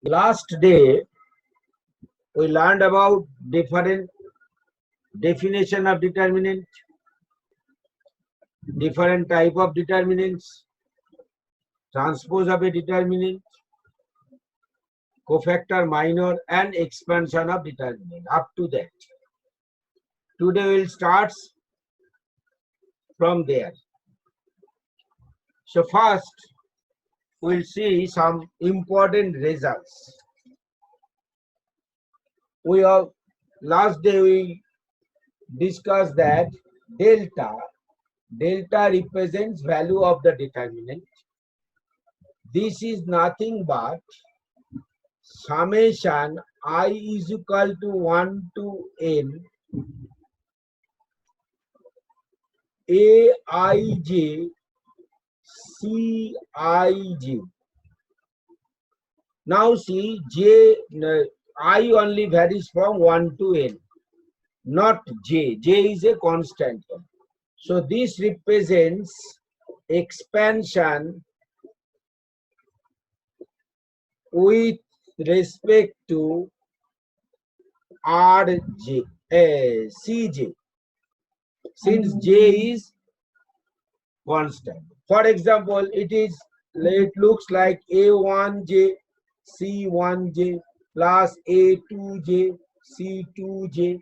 Last day, we learned about different definition of determinant, different type of determinants, transpose of a determinant, cofactor minor, and expansion of determinant. Up to that. Today we'll start from there. So first, we'll see some important results. We have last day we discussed that delta represents value of the determinant. This is nothing but summation I is equal to 1 to n aij cij. Now see, I only varies from 1 to n, not j. J is a constant. So this represents expansion with respect to Rj, Cj, since j is constant. For example, it looks like A1j, C1j plus A2j, C2j.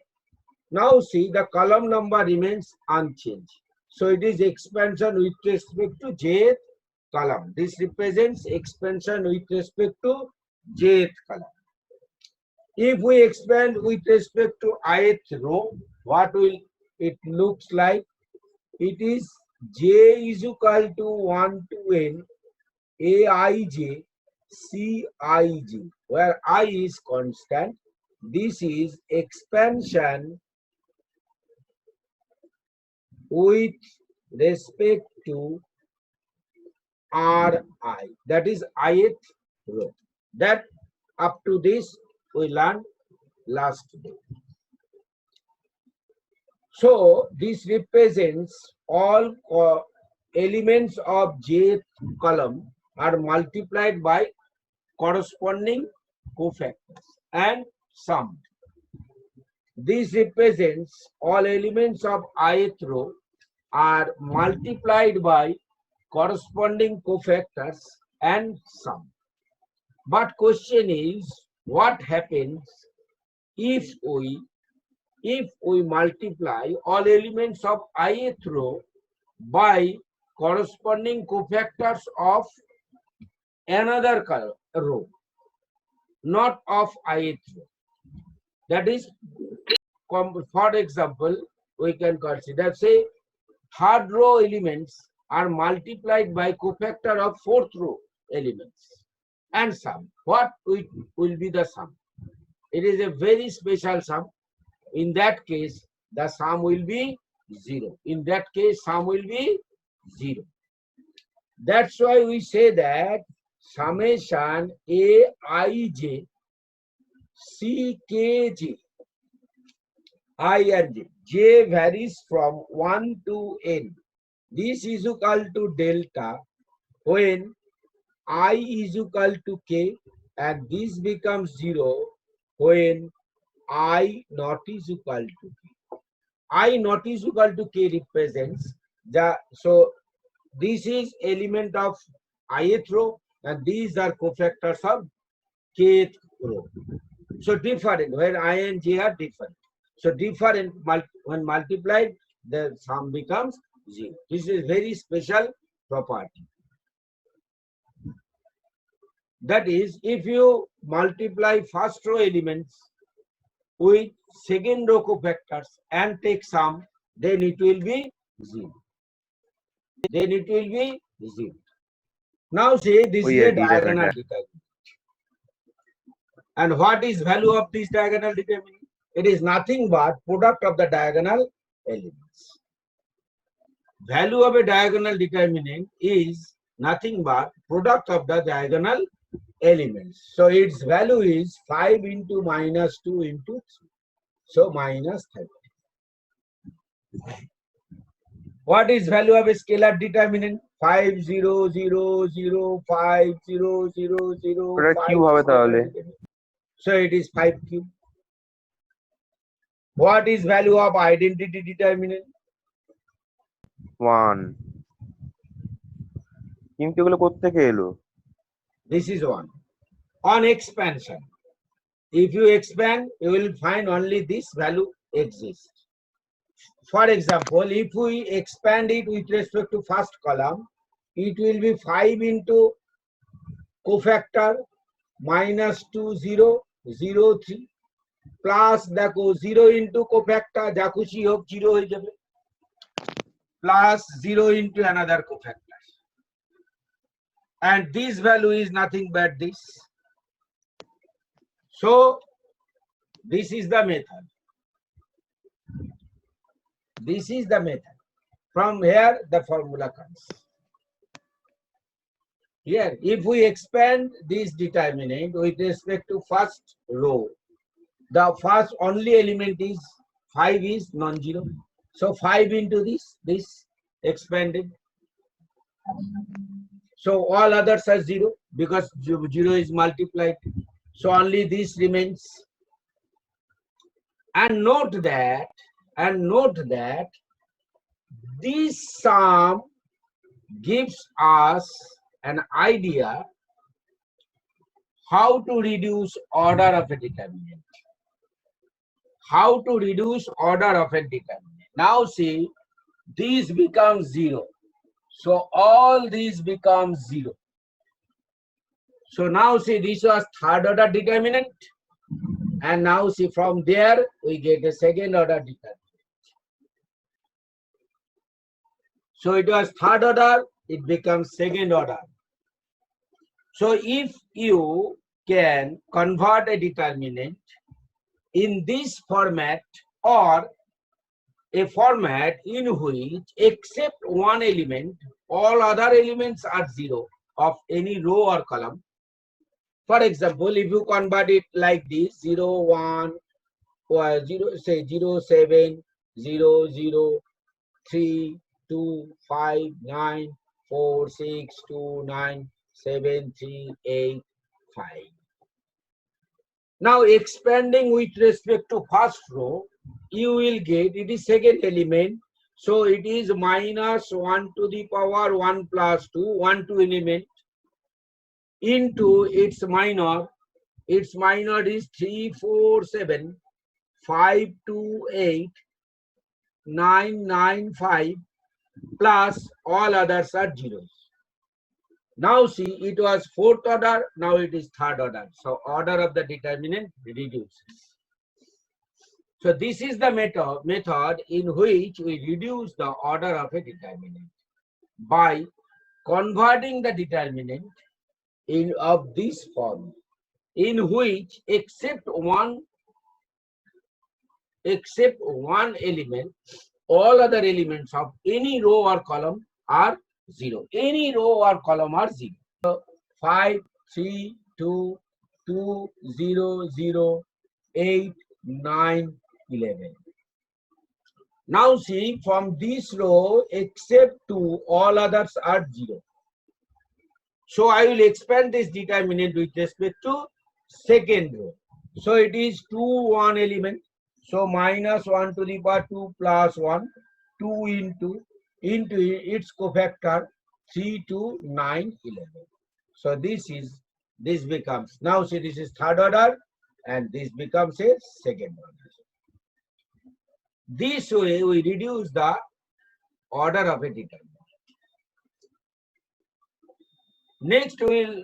Now see, the column number remains unchanged. So it is expansion with respect to jth column. This represents expansion with respect to jth column. If we expand with respect to ith row, what will it looks like? It is j is equal to 1 to n aij cij, where I is constant. This is expansion with respect to Ri, that is ith row. That up to this we learned last day. So this represents all elements of jth column are multiplied by corresponding cofactors and summed. This represents all elements of ith row are multiplied by corresponding cofactors and sum. But question is, what happens if we multiply all elements of ith row by corresponding cofactors of another row, not of ith row? That is, for example, we can consider, say, third row elements are multiplied by cofactor of fourth row elements and sum. What will be the sum? It is a very special sum. In that case, the sum will be 0. In that case, sum will be 0. That's why we say that summation aij ckj I and j varies from 1 to n. This is equal to delta when I is equal to k, and this becomes 0 when I not is equal to k. I not is equal to k represents the, so this is element of ith row and these are cofactors of kth row. So different, where I and j are different. So different, when multiplied, the sum becomes 0. This is very special property. That is, if you multiply first row elements with second row cofactors and take sum, then it will be 0. Then it will be 0. Now say this is a diagonal determinant. And what is value of this diagonal determinant? It is nothing but product of the diagonal elements. Value of a diagonal determinant is nothing but product of the diagonal elements. So its value is 5 into minus 2 into 3. So minus 30. What is value of a scalar determinant? 500050005. ওটা Q হবে তাহলে? So it is 5q. What is value of identity determinant? 1। কিন্তু এগুলো কোত্থেকে এলো? This is 1. On expansion, if you expand, you will find only this value exists. For example, if we expand it with respect to first column, it will be 5 into cofactor minus 2 0 0 3 plus দেখো 0 into cofactor যা খুশি হোক 0 হয়ে যাবে plus 0 into another cofactor, and this value is nothing but this. So this is the method. This is the method. From here the formula comes. Here, if we expand this determinant with respect to first row, the first only element is 5 is non-zero. So 5 into this expanded. So all others are 0 because 0 is multiplied. So only this remains. And note that this sum gives us an idea how to reduce order of a determinant. How to reduce order of a determinant. Now see, these become 0. So all these become 0. So now see, this was third order determinant. And now see, from there we get a second order determinant. So it was third order, it becomes second order. So if you can convert a determinant in this format or a format in which except one element, all other elements are 0 of any row or column. For example, if you convert it like this 0 1 or 0 say 0 7 0 0 3 2 5 9 4 6 2 9 7 3 8 5. Now expanding with respect to first row, you will get it is second element. So it is minus 1 to the power 1 plus 2, 1 to element into its minor. Its minor is 3 4 7 5 2 8 9 9 5 plus all others are zeros. Now see, it was fourth order, now it is third order. So order of the determinant reduces. So this is the method in which we reduce the order of a determinant by converting the determinant in of this form, in which except one element, all other elements of any row or column are 0. Any row or column are 0. So 5 3 2 2 0 0 8 9 11. Now see, from this row except 2, all others are 0. So I will expand this determinant with respect to second row. So it is 2 1 element. So minus 1 to the power 2 plus 1, 2 into its cofactor 3 to 9 11. So this becomes, now see, this is third order and this becomes a second order. This way we reduce the order of a determinant. Next we will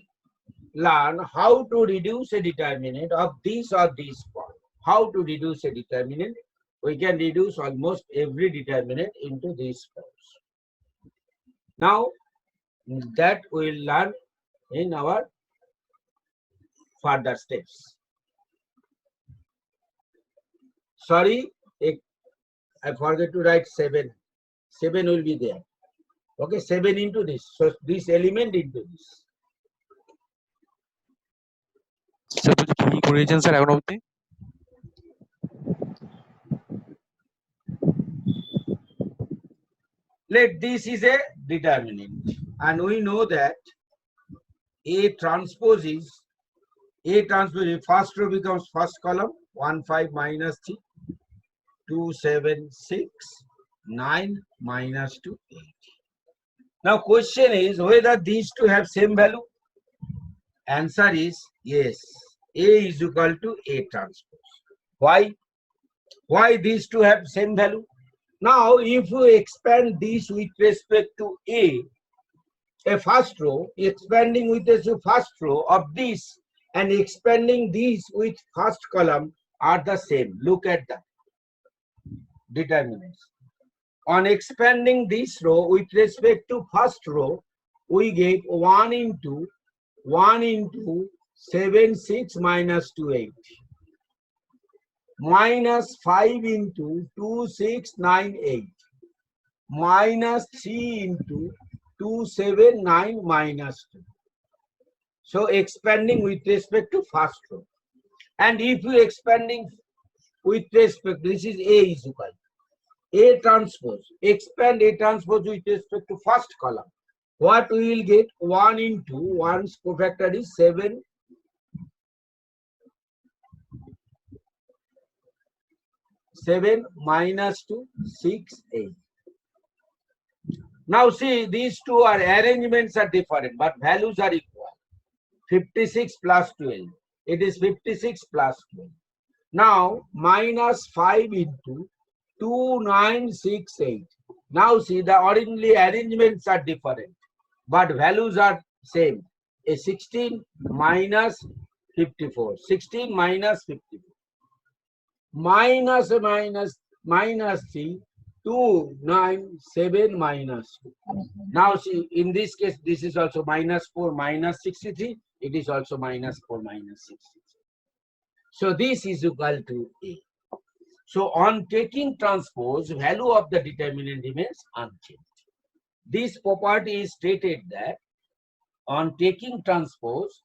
learn how to reduce a determinant of this or this form. How to reduce a determinant? We can reduce almost every determinant into these forms. Now that we will learn in our further steps. Sorry, I forget to write 7. 7 will be there. Okay, 7 into this. So this element into this. Sir বলছি কি করেছেন sir এখন অবধি? Let this is a determinant, and we know that A transpose is first row becomes first column 1 5 minus 3 2 7 6 9 minus 2 8. Now question is whether these two have same value. Answer is yes. A is equal to A transpose. Why? Why these two have same value? Now if you expand this with respect to A first row, expanding with the first row of this and expanding these with first column are the same. Look at the determinants. On expanding this row with respect to first row, we get 1 into 7 6 minus 2 8 minus 5 into 2 6 9 8 minus 3 into 2 7 9 minus 2. So expanding with respect to first row. And if you expanding with respect, this is A is equal A transpose. Expand A transpose with respect to first column. What we will get? 1 into 1's cofactor is 7. 7 minus 2, 6, 8. Now see, these two are arrangements are different, but values are equal. 56 plus 12. It is 56 plus 12. Now minus 5 into 2, 9, 6, 8. Now see, the ordinary arrangements are different, but values are same. A 16 minus 54. 16 minus 54. Minus 3, 2, 9, 7 minus 2. Now see, in this case, this is also minus 4 minus 63. It is also minus 4 minus 63. So this is equal to A. So on taking transpose, value of the determinant remains unchanged. This property is stated that on taking transpose,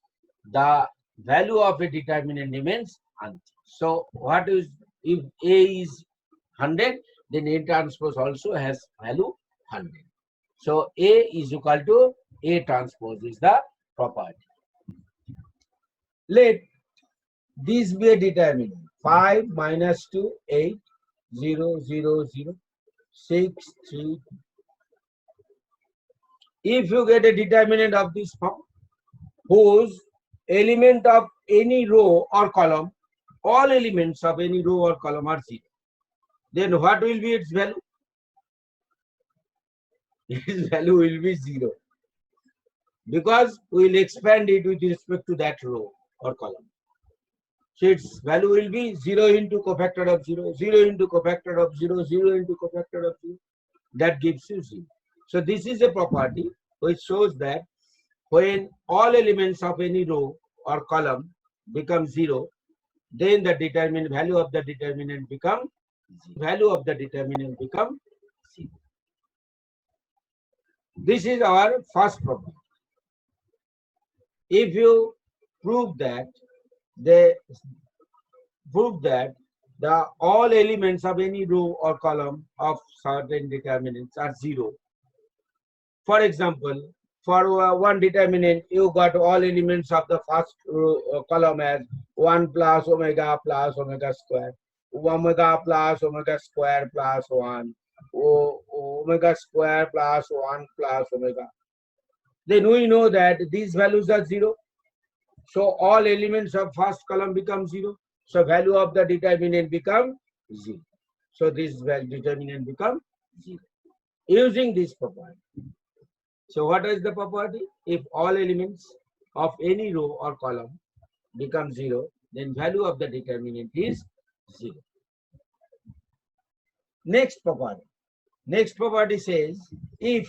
the value of a determinant remains unchanged. So what is, if A is 100, then A transpose also has value 100. So A is equal to A transpose is the property. Let this be a determinant. 5 minus 2, 8, 0, 0, 0, 6, 3. If you get a determinant of this form, whose element of any row or column, all elements of any row or column are 0, then what will be its value? Its value will be 0. Because we will expand it with respect to that row or column. So its value will be 0 into cofactor of 0, 0 into cofactor of 0, 0 into cofactor of 0. That gives you 0. So this is a property which shows that when all elements of any row or column become 0, then the determinant value of the determinant become 0. Value of the determinant become 0. This is our first property. If you prove that the all elements of any row or column of certain determinants are 0. For example, for one determinant, you got all elements of the first row, column as 1 plus omega square, omega plus omega square plus 1, omega square plus 1 plus omega. Then we know that these values are 0. So all elements of first column become 0. So value of the determinant become 0. So this determinant become 0. Using this property. So what is the property? If all elements of any row or column become 0, then value of the determinant is 0. Next property. Next property says if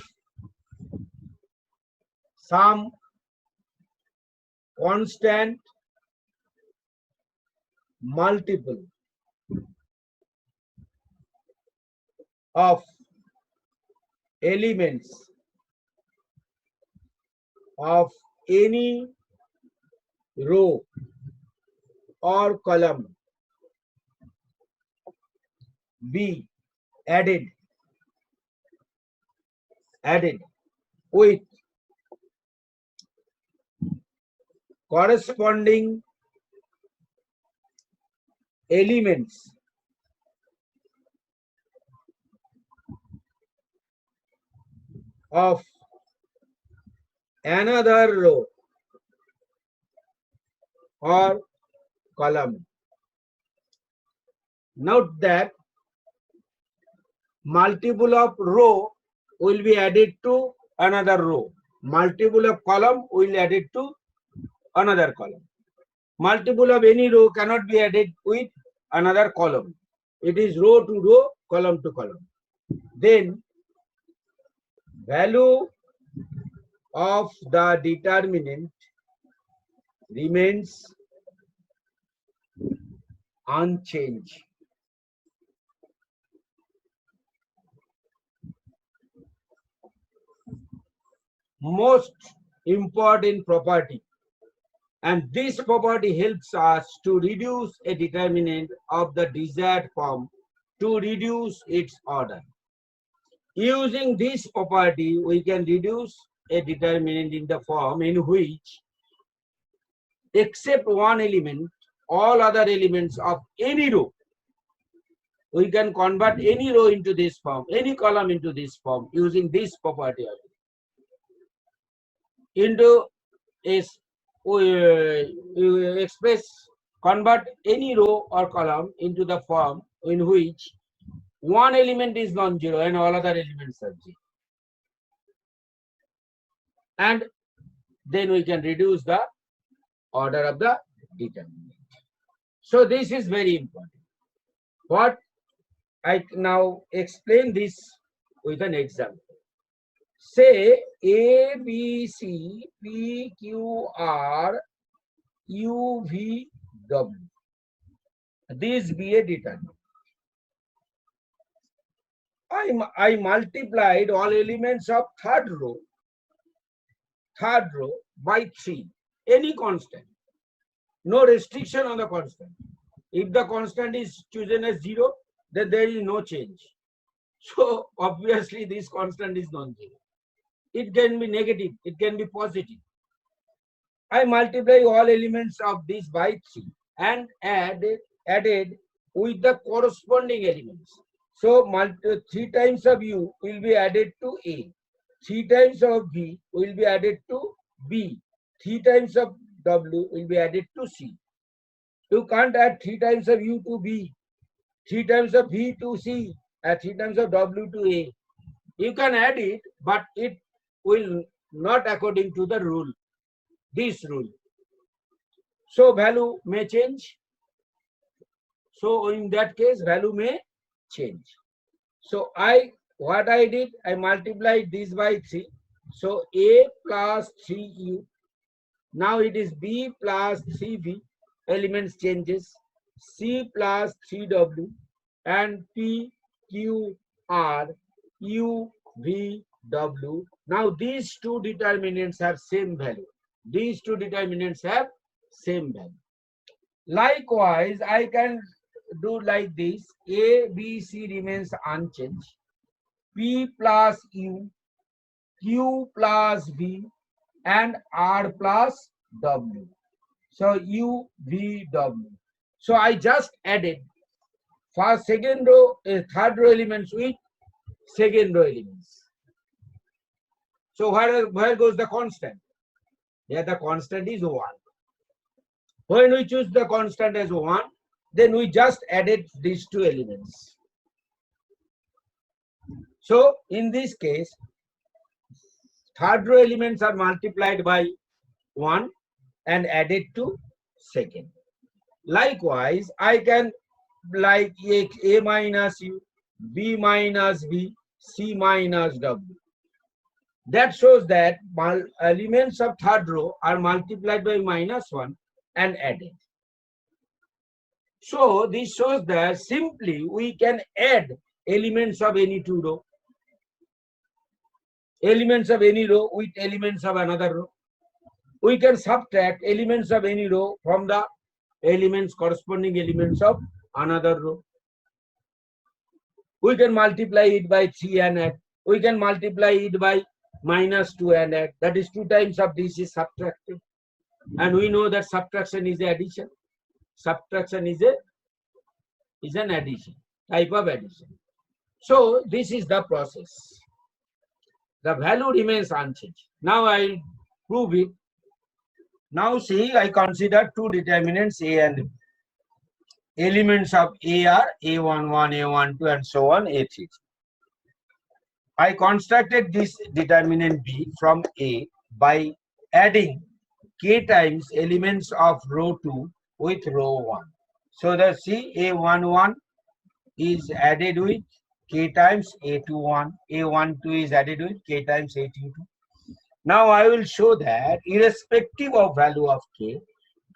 some constant multiple of elements of any row or column be added added with corresponding elements of another row or column. Note that multiple of row will be added to another row. Multiple of column will be added to another column. Multiple of any row cannot be added with another column. It is row to row, column to column. Then value of the determinant remains unchanged. Most important property, and this property helps us to reduce a determinant of the desired form to reduce its order. Using this property, we can reduce a determinant in the form in which, except one element, all other elements of any row, we can convert any row into this form, any column into this form, using this property into convert any row or column into the form in which one element is non-zero and all other elements are zero. And then we can reduce the order of the determinant. So this is very important. What I now explain this with an example. Say A, B, C, P, Q, R, U, V, W. This be a determinant. I multiplied all elements of third row by 3. Any constant. No restriction on the constant. If the constant is chosen as 0, then there is no change. So obviously this constant is non-zero. It can be negative, it can be positive. I multiply all elements of this by 3 and added with the corresponding elements. So 3 times of U will be added to A. 3 times of V will be added to B. 3 times of W will be added to C. You can't add 3 times of U to B, 3 times of V to C, and 3 times of W to A. You can add it, but it will not according to the rule, this rule. So value may change. So in that case, value may change. So what I did, I multiplied this by 3. So A plus 3U. Now it is B plus 3V. Elements changes. C plus 3W and P, Q, R, U, V, W. Now these two determinants have same value. These two determinants have same value. Likewise, I can do like this. A, B, C remains unchanged. P plus U, Q plus V, and R plus W. So U, V, W. So I just added first, second row, third row elements with second row elements. So where goes the constant? Here the constant is 1. When we choose the constant as 1, then we just added these two elements. So in this case, third row elements are multiplied by 1 and added to second. Likewise, I can like A minus U, B minus V, C minus W. That shows that elements of third row are multiplied by -1 and added. So this shows that simply we can add elements of any two row, elements of any row with elements of another row. We can subtract elements of any row from the corresponding elements of another row. We can multiply it by 3 and add. we can multiply it by -2 and add. That is 2 times of this is subtracted. And we know that subtraction is addition. Subtraction is an addition, type of addition. So this is the process. The value remains unchanged. Now I prove it. Now see, I consider two determinants A and B. Elements of A are A11, A12 and so on, A33. I constructed this determinant B from A by adding k times elements of row 2 with row 1. So that see, A11 is added with k times A21, A12 is added with k times A22. Now I will show that irrespective of value of k,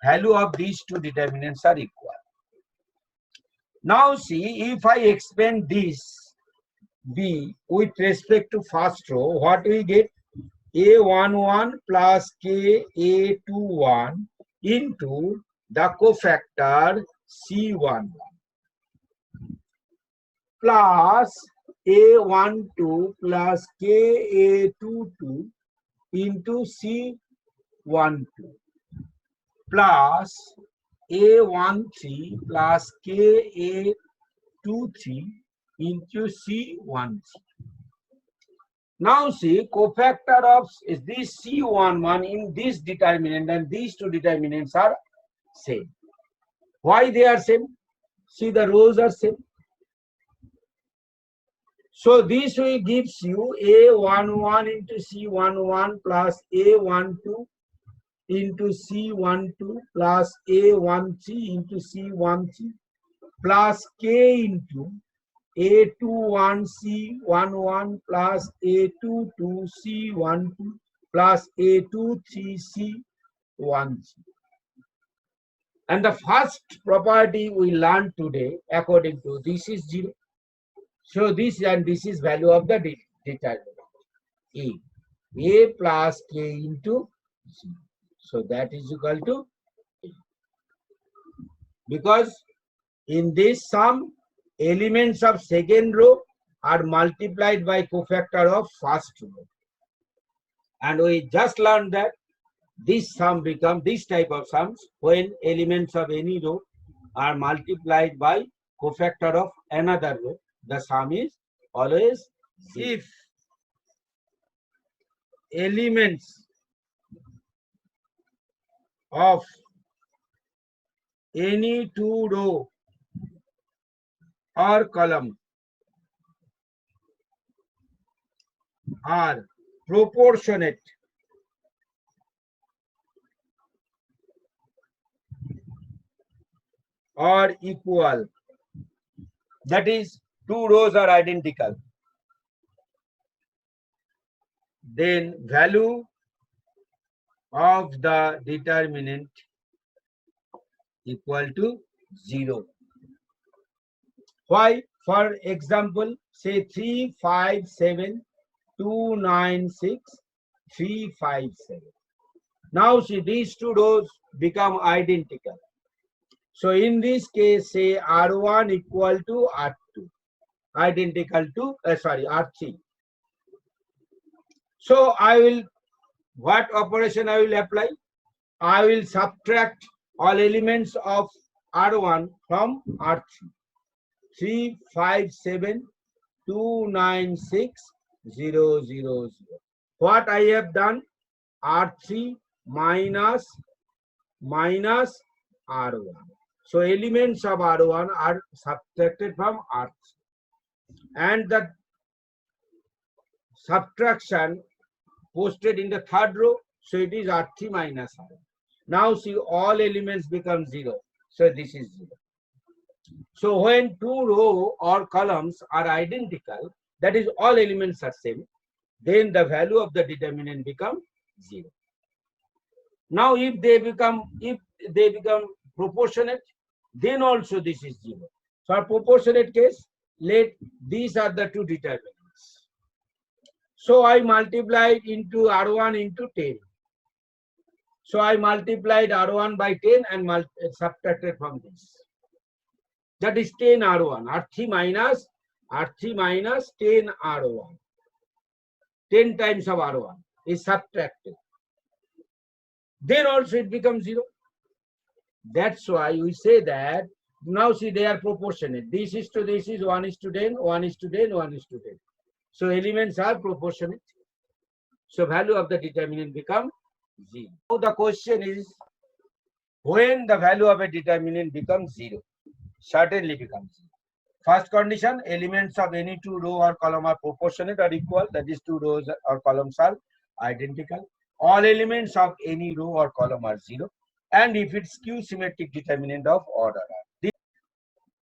value of these two determinants are equal. Now see, if I expand this B with respect to first row, what we get? A11 plus k A21 into the cofactor C11 plus A12 plus k A22 into C12 plus A13 plus k A23 into C13. Now see, cofactor of this C11 in this determinant and these two determinants are same. Why they are same? See, the rows are same. So this way gives you A11 into C11 plus A12 into C12 plus A13 into C13 plus k into A21 C11 plus A22 C12 plus A23 C13. And the first property we learned today, according to this is 0. So this and this is value of the determinant A plus k into 0. So that is equal to A. Because in this sum, elements of second row are multiplied by cofactor of first row. And we just learned that this sum becomes this type of sums when elements of any row are multiplied by cofactor of another row. The sum is always 0. If elements of any two row or column are proportionate or equal, that is, two rows are identical, then value of the determinant equal to 0. Why? For example, say 3, 5, 7, 2, 9, 6, 3, 5, 7. Now see, these two rows become identical. So in this case, say R1 equal to R2, identical to, R3. So I will, what operation I will apply? I will subtract all elements of R1 from R3. 3, 5, 7, 2, 9, 6, 0, 0, 0. What I have done? R3 minus R1. So elements of R1 are subtracted from R3. And the subtraction posted in the third row, so it is R3 minus R1. Now see, all elements become 0. So this is 0. So when two row or columns are identical, that is all elements are same, then the value of the determinant become 0. Now if they become proportionate, then also this is 0. For proportionate case, let these are the two determinants. So I multiplied into R1 into 10. So I multiplied R1 by 10 and subtracted from this. That is 10 R1. R3 minus 10 R1. 10 times of R1 is subtracted, then also it becomes 0. That's why we say that now see they are proportionate. This is to this is 1 is to 10, 1 is to 10, 1 is to 10. So elements are proportionate. So value of the determinant become 0. Now the question is, when the value of a determinant becomes 0? Certainly becomes 0. First condition, elements of any two row or column are proportionate or equal, that is two rows or columns are identical. All elements of any row or column are 0. And if it's skew symmetric determinant of order R.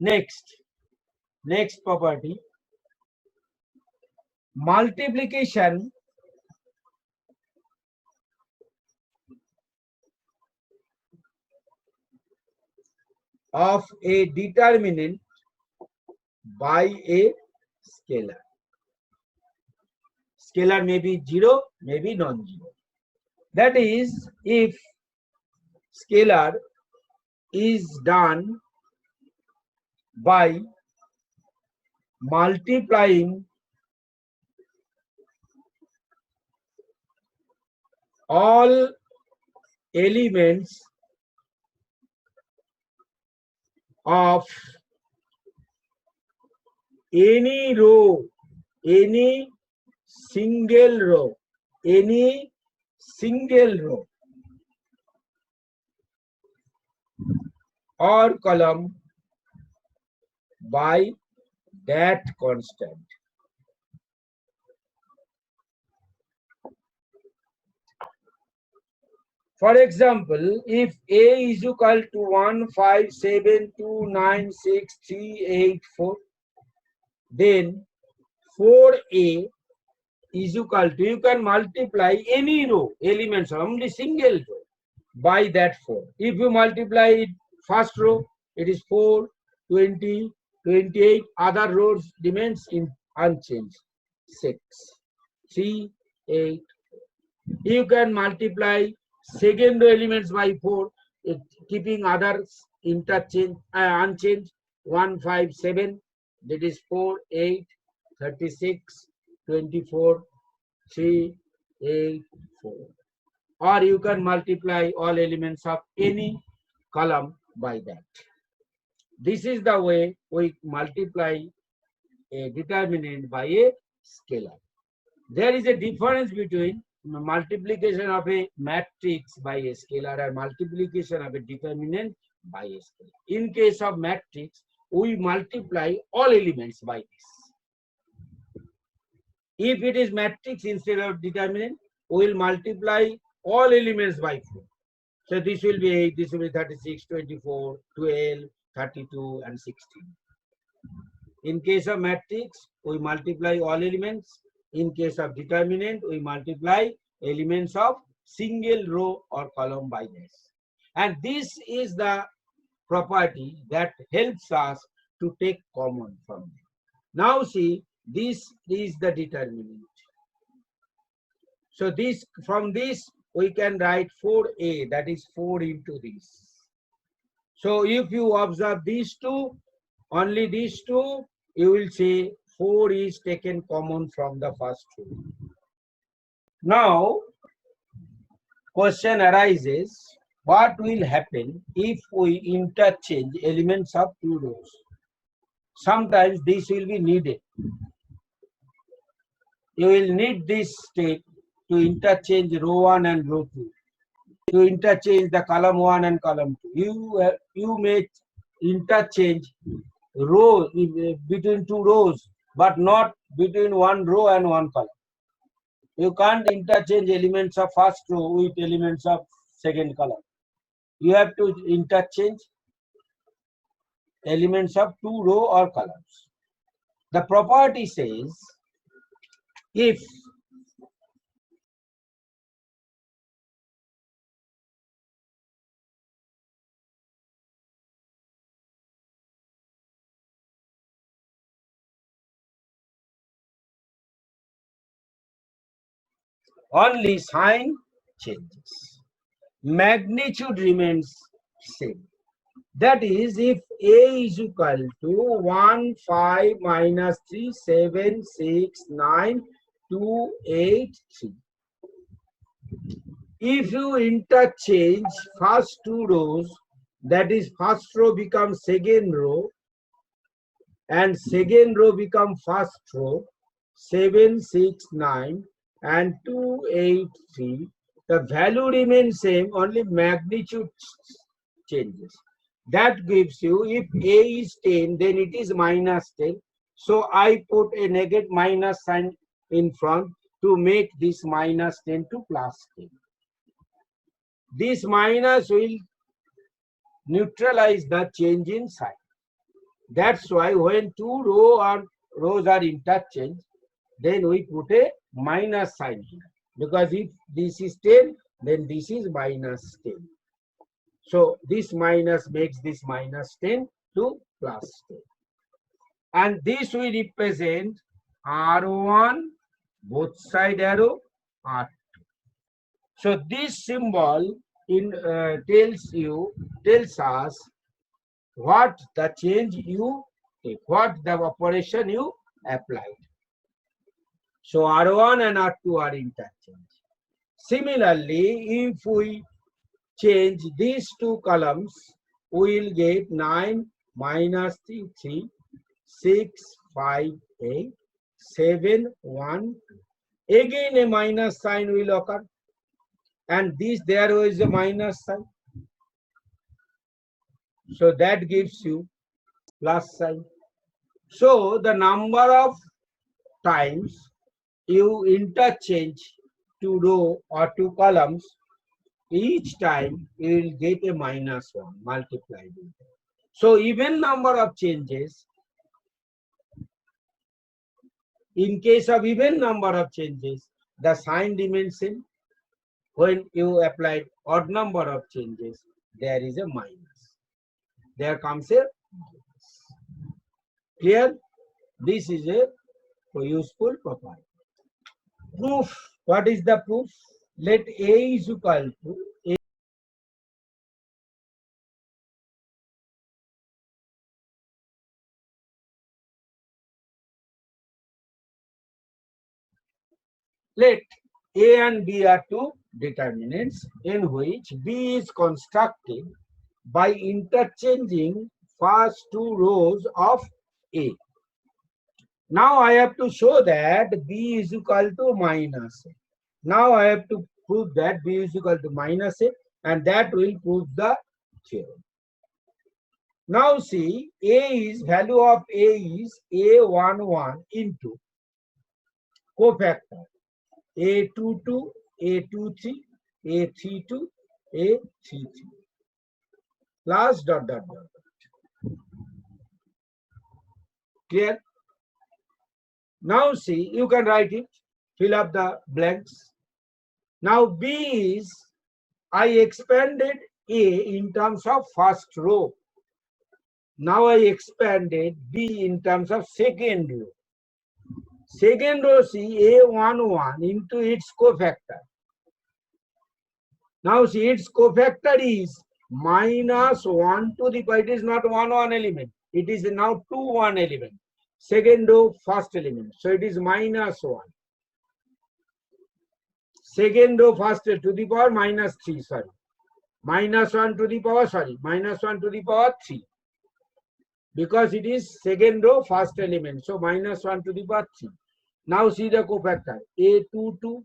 Next property, multiplication of a determinant by a scalar. Scalar may be 0, may be non-zero. That is, if scalar is done by multiplying all elements of any row, any single row or column by that constant. For example, if A is equal to 1, 5, 7, 2, 9, 6, 3, 8, 4, then 4A is equal to, you can multiply any row, elements, only single row, by that 4. If you multiply it, first row, it is 4, 20, 28, other rows remains unchanged, 6, 3, 8. You can multiply second row elements by 4, keeping others unchanged, 1, 5, 7, that is 4, 8, 36, 24, 3, 8, 4. Or you can multiply all elements of any column by that. This is the way we multiply a determinant by a scalar. There is a difference between multiplication of a matrix by a scalar and multiplication of a determinant by a scalar. In case of matrix, we multiply all elements by this. If it is matrix instead of determinant, we will multiply all elements by 4. So this will be 8, this will be 36, 24, 12, 32, and 16. In case of matrix, we multiply all elements. In case of determinant, we multiply elements of single row or column by this. And this is the property that helps us to take common from them. Now see, this is the determinant. So this, from this we can write 4a, that is 4 into this. So if you observe these two, only these two, you will see 4 is taken common from the first two. Now, question arises, what will happen if we interchange elements of two rows? Sometimes this will be needed. You will need this step to interchange row 1 and row 2. To interchange the column 1 and column 2. You may interchange row between two rows, but not between one row and one column. You can't interchange elements of first row with elements of second column. You have to interchange elements of two row or columns. The property says, if only sign changes, magnitude remains same. That is, if A is equal to 1, 5, minus 3, 7, 6, 9, 283. If you interchange first two rows, that is first row becomes second row and second row become first row, 7, 6, 9 and 283, the value remains same, only magnitude changes. That gives you, if A is 10, then it is minus 10. So I put a negative minus sign in front to make this minus 10 to plus 10. This minus will neutralize the change in sign. That's why when two rows are interchanged, then we put a minus sign here. Because if this is 10, then this is minus 10. So this minus makes this minus 10 to plus 10. And this we represent R1, both side arrow, R2. So this symbol tells us what the change you take, what the operation you applied. So R1 and R2 are interchanged. Similarly, if we change these two columns, we will get 9, minus 3, 3, 6, 5, 8, 7, 1. Again a minus sign will occur. And this there is a minus sign. So that gives you plus sign. So the number of times you interchange two row or two columns, each time you will get a minus 1 multiplied. So even number of changes, in case of even number of changes, the sign remains same. When you apply odd number of changes, there is a minus. There comes a minus. Clear? This is a useful property. Proof. What is the proof? Let A is equal to A. Let A and B are two determinants in which B is constructed by interchanging first two rows of A. Now I have to show that B is equal to minus A. Now I have to prove that B is equal to minus A, and that will prove the theorem. Now see, value of A is A11 into cofactor A22, A23, A32, A33 plus dot dot dot. Clear? Now see, you can write it, fill up the blanks. Now B is, I expanded A in terms of first row. Now I expanded B in terms of second row. Second row, see, A11 into its cofactor. Now see, its cofactor is minus 1 to the power. It is not 1 element. It is now 2 element. Second row, first element. So it is minus 1. Second row, first to the power minus 3, sorry. Minus 1 to the power, sorry. Minus 1 to the power 3. Because it is second row, first element. So minus 1 to the power 3. Now see the cofactor. A22,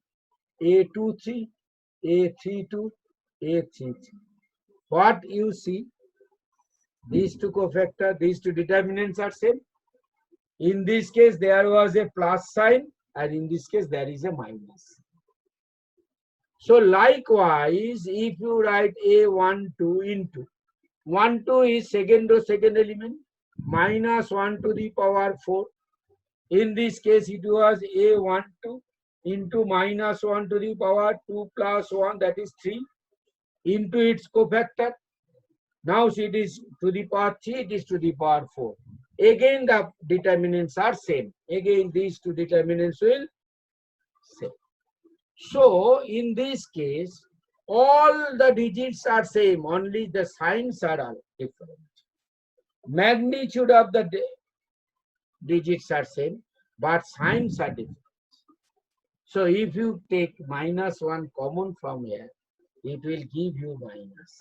A23, A32, A33. What you see? These two cofactor, these two determinants are same. In this case, there was a plus sign, and in this case, there is a minus. So likewise, if you write A12 into 1, 2 is second row, second element, minus 1 to the power 4. In this case, it was A12 into minus 1 to the power 2 plus 1, that is 3, into its cofactor. Now see, it is to the power 3, it is to the power 4. Again, the determinants are same. Again, these two determinants will same. So, in this case, all the digits are same, only the signs are different. Magnitude of the digits are same, but signs are different. So if you take -1 common from here, it will give you minus.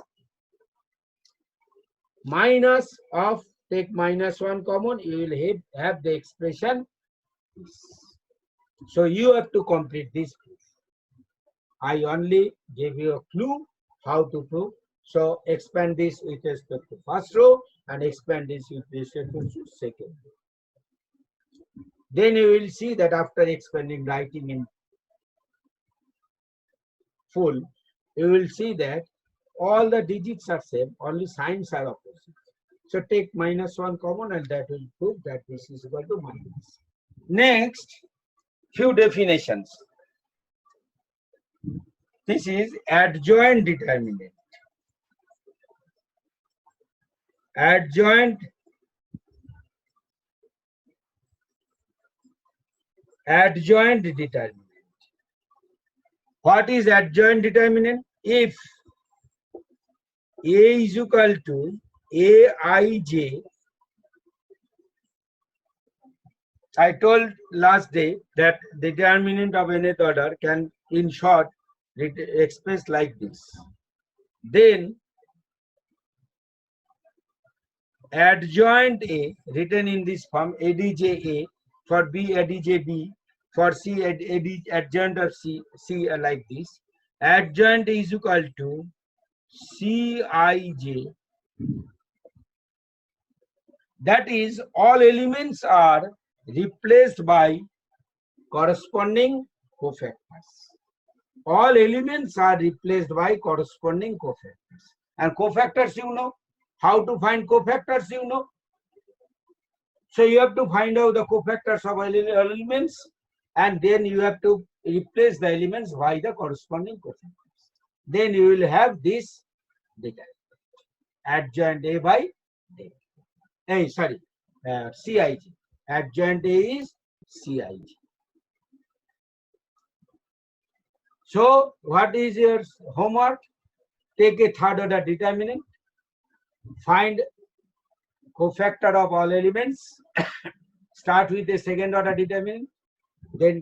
Minus of, take -1 common, you will have the expression this. So you have to complete this proof. I only gave you a clue how to prove. So expand this with respect to first row and expand this with respect to second row. Then you will see that after expanding, writing in full, you will see that all the digits are same, only signs are opposite. So take -1 common and that will prove that this is equal to minus. Next, few definitions. This is adjoint determinant. Adjoint determinant. What is adjoint determinant? If A is equal to Aij, I told last day that determinant of nth order can, in short, express like this. Then adjoint A written in this form, adj A, for B adj B, for C adjoint of C like this. Adjoint is equal to Cij. That is, all elements are replaced by corresponding cofactors. All elements are replaced by corresponding cofactors. And cofactors, you know. How to find cofactors, you know. So you have to find out the cofactors of elements, and then you have to replace the elements by the corresponding cofactors. Then you will have this data. Adjoint A by A. Cij. Adjoint A is Cij. So what is your homework? Take a third order determinant. Find cofactor of all elements. Start with a second order determinant, then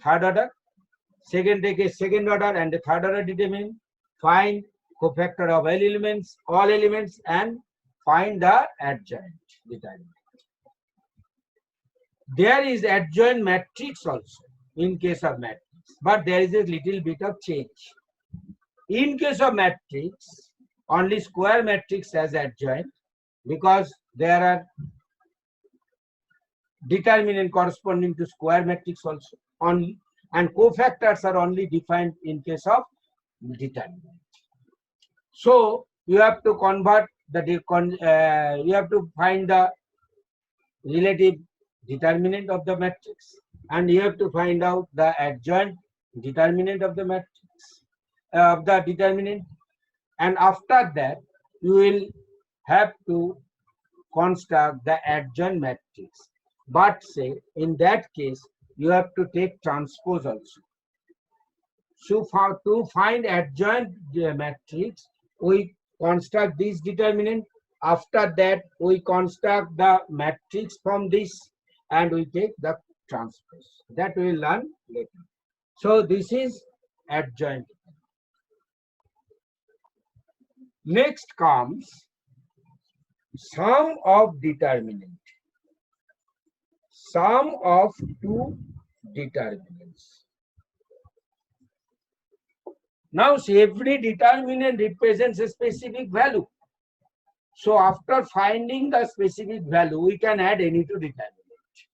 third order. Second, take a second order and a third order determinant. Find cofactor of all elements, and find the adjoint determinant. There is adjoint matrix also in case of matrix, but there is a little bit of change. In case of matrix, only square matrix has adjoint, because there are determinant corresponding to square matrix also only, and cofactors are only defined in case of determinant. So you have to convert you have to find the relative determinant of the matrix, and you have to find out the adjoint determinant of the matrix, of the determinant, and after that you will have to construct the adjoint matrix. But say in that case you have to take transpose also. So to find adjoint matrix, we construct this determinant. After that, we construct the matrix from this, and we take the transpose. That we will learn later. So this is adjoint. Next comes sum of determinant. Sum of two determinants. Now, see, every determinant represents a specific value. So, after finding the specific value, we can add any two determinants.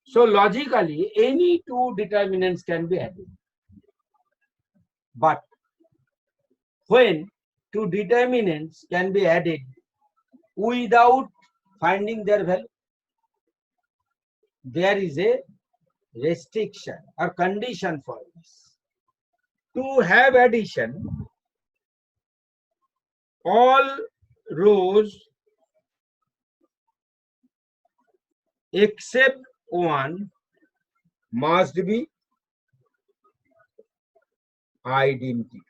So, logically, any two determinants can be added. But when two determinants can be added without finding their value, there is a restriction or condition for this. To have addition, all rows except one must be identical.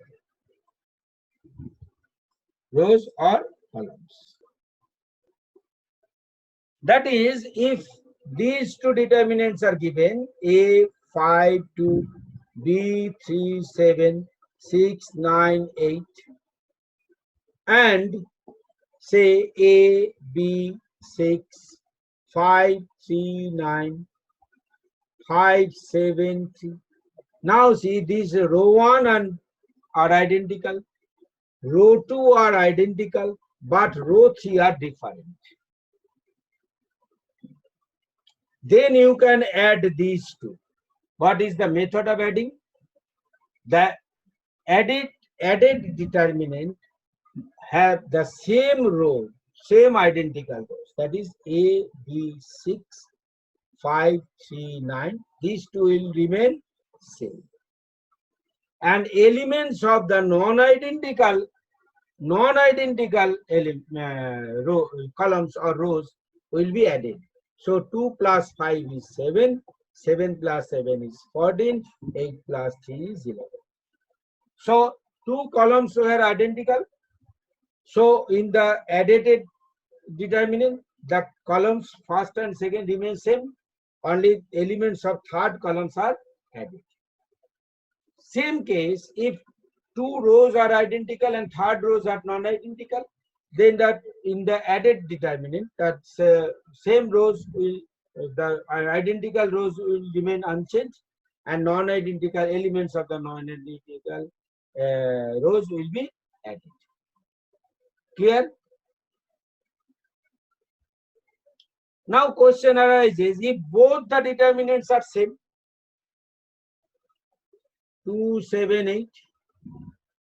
Rows or columns. That is, if these two determinants are given, A 5, 2, B, 3, 7, 6, 9, 8, and say A, B, 6, 5, 3, 9, 5, 7, 3. Now see, these row 1 and are identical, row 2 are identical, but row 3 are different. Then you can add these two. What is the method of adding? The added determinant have the same row, same identical rows. That is A, B, 6, 5, 3, 9. These two will remain same. And elements of the non-identical columns or rows will be added. So 2 plus 5 is 7, 7 plus 7 is 14, 8 plus 3 is 11. So two columns were identical. So in the added determinant, the columns first and second remain same. Only elements of third columns are added. Same case, if two rows are identical and third rows are non-identical, then that in the added determinant, that same rows will, the identical rows will remain unchanged, and non-identical elements of the non-identical rows will be added. Clear? Now question arises, if both the determinants are same, 2, 7, 8,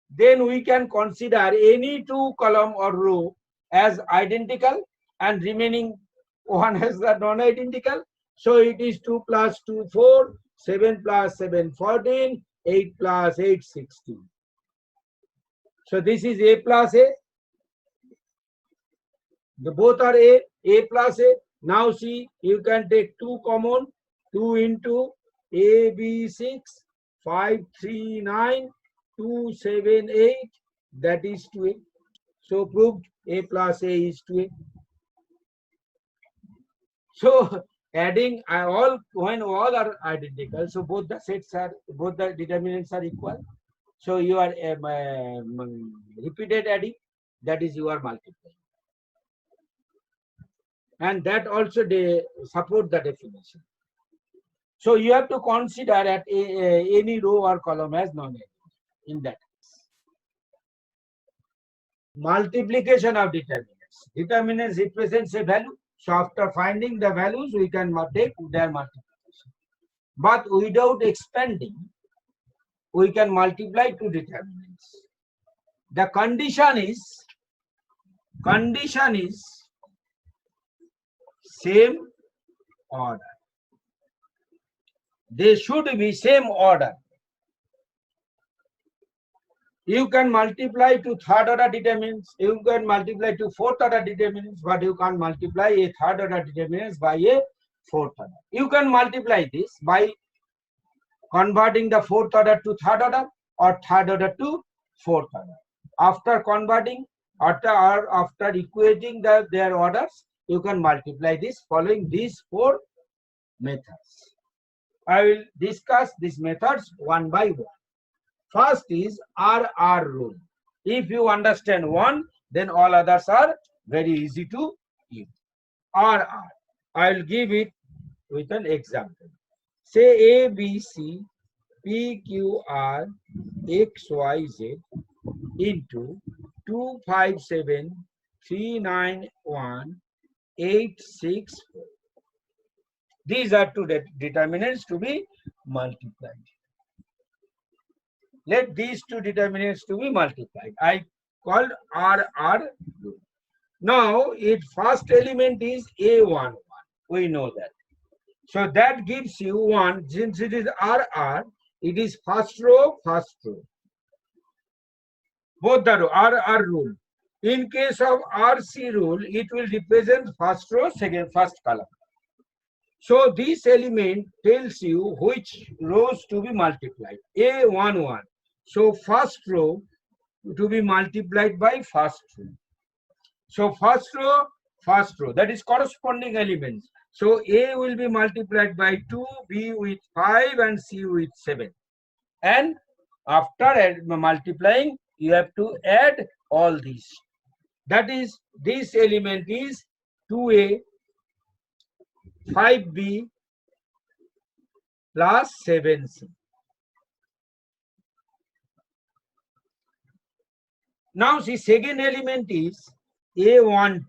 then we can consider any two column or row as identical and remaining one as the non-identical. So it is 2 plus 2, 4, 7 plus 7, 14, 8 plus 8, 16. So this is A plus A. The both are A plus A. Now see, you can take 2 common, 2 into A, B, 6, 5, 3, 9, 2, 7, 8, that is 2A. So proved A plus A is 2A. So adding all, when all are identical, so both the determinants are equal. So you are repeated adding, that is you are multiplying. And that also they support the definition. So you have to consider at any row or column as non-identical in that case. Multiplication of determinants. Determinants represents a value. So after finding the values, we can take their multiplication. But without expanding, we can multiply two determinants. The condition is same order. They should be same order. You can multiply to third order determinants, you can multiply to fourth order determinants, but you can't multiply a third order determinants by a fourth order. You can multiply this by converting the fourth order to third order or third order to fourth order. After converting, after equating their orders, you can multiply this following these four methods. I will discuss these methods one by one. First is RR rule. If you understand one, then all others are very easy to use. RR. I will give it with an example. Say A, B, C, P, Q, R, X, Y, Z into 2, 5, 7, 3, 9, 1, 8, 6, 4. These are two determinants to be multiplied. Let these two determinants to be multiplied. I called RR rule. Now, its first element is A11. We know that. So that gives you 1. Since it is RR, it is first row, first row. Both the row, RR rule. In case of RC rule, it will represent first row, first column. So this element tells you which rows to be multiplied. A11. So first row to be multiplied by first row. So first row, that is corresponding elements. So A will be multiplied by 2, B with 5, and C with 7. And after multiplying, you have to add all these. That is, this element is 2A, 5B plus 7C. Now see, second element is A12.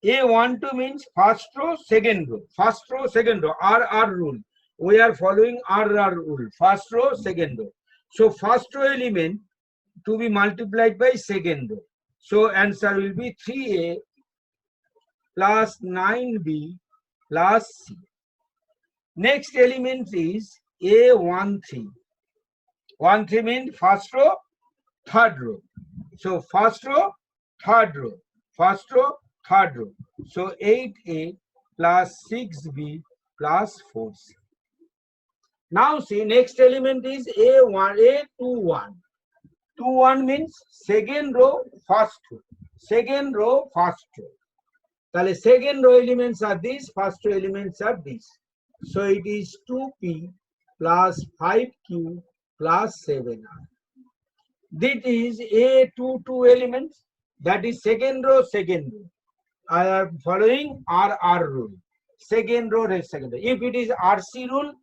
A12 means first row, second row. First row, second row, RR rule. We are following RR rule. First row, second row. So first row element to be multiplied by second row. So answer will be 3A plus 9B plus C. Next element is A13. 13 means first row, third row. So first row, third row. First row, third row. So 8A plus 6B plus 4C. Now see, next element is A21. 21 means second row, first row. Second row, first row. Then second row elements are these, first row elements are these. So it is 2P plus 5Q plus 7R. This is A22 elements. That is second row, second row. I am following RR rule. Second row, second row. If it is RC rule,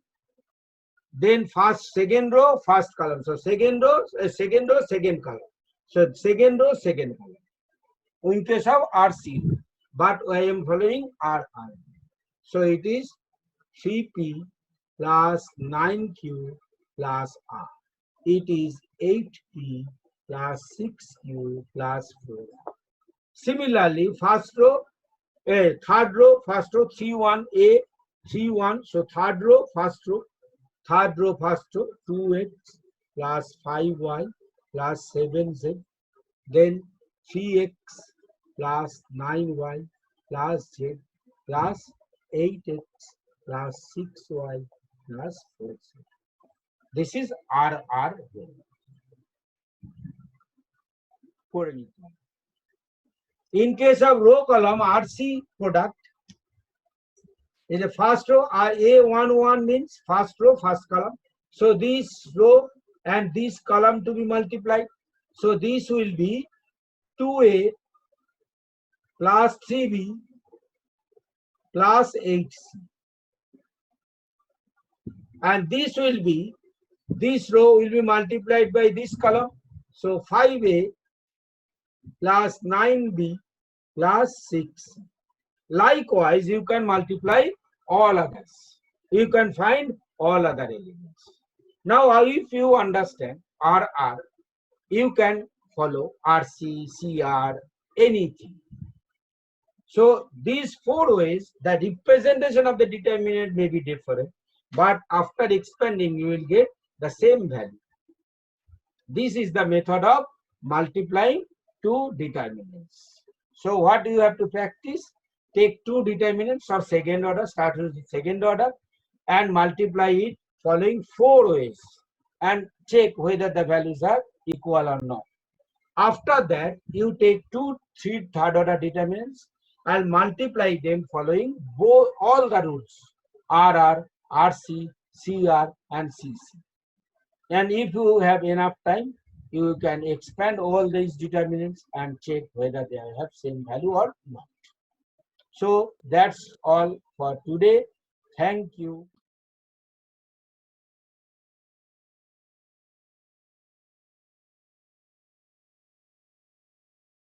then first, second row, first column. So second row, second row, second column. So second row, second column. In case of RC rule. But I am following RR. So it is 3P plus 9Q plus R. It is 8P plus 6Q plus 4. Similarly, first row, third row, first row, 3-1, 3-1. So third row, first row, first row, 2x plus 5y plus 7z. Then 3x plus 9y plus z plus 8x plus 6y plus 4z. This is RR. In case of row column, RC product, in the first row, A11 means first row, first column. So this row and this column to be multiplied. So this will be 2A plus 3B plus 8C. And this will be, this row will be multiplied by this column. So 5A plus 9B plus 6. Likewise, you can multiply all others. You can find all other elements. Now, if you understand RR, you can follow RC, CR, anything. So, these four ways, the representation of the determinant may be different, but after expanding, you will get the same value. This is the method of multiplying two determinants. So, what do you have to practice? Take two determinants of second order, start with the second order, and multiply it following four ways and check whether the values are equal or not. After that, you take two, three third order determinants and multiply them following all the rules RR, RC, CR, and CC. And if you have enough time, you can expand all these determinants and check whether they have same value or not. So that's all for today. Thank you.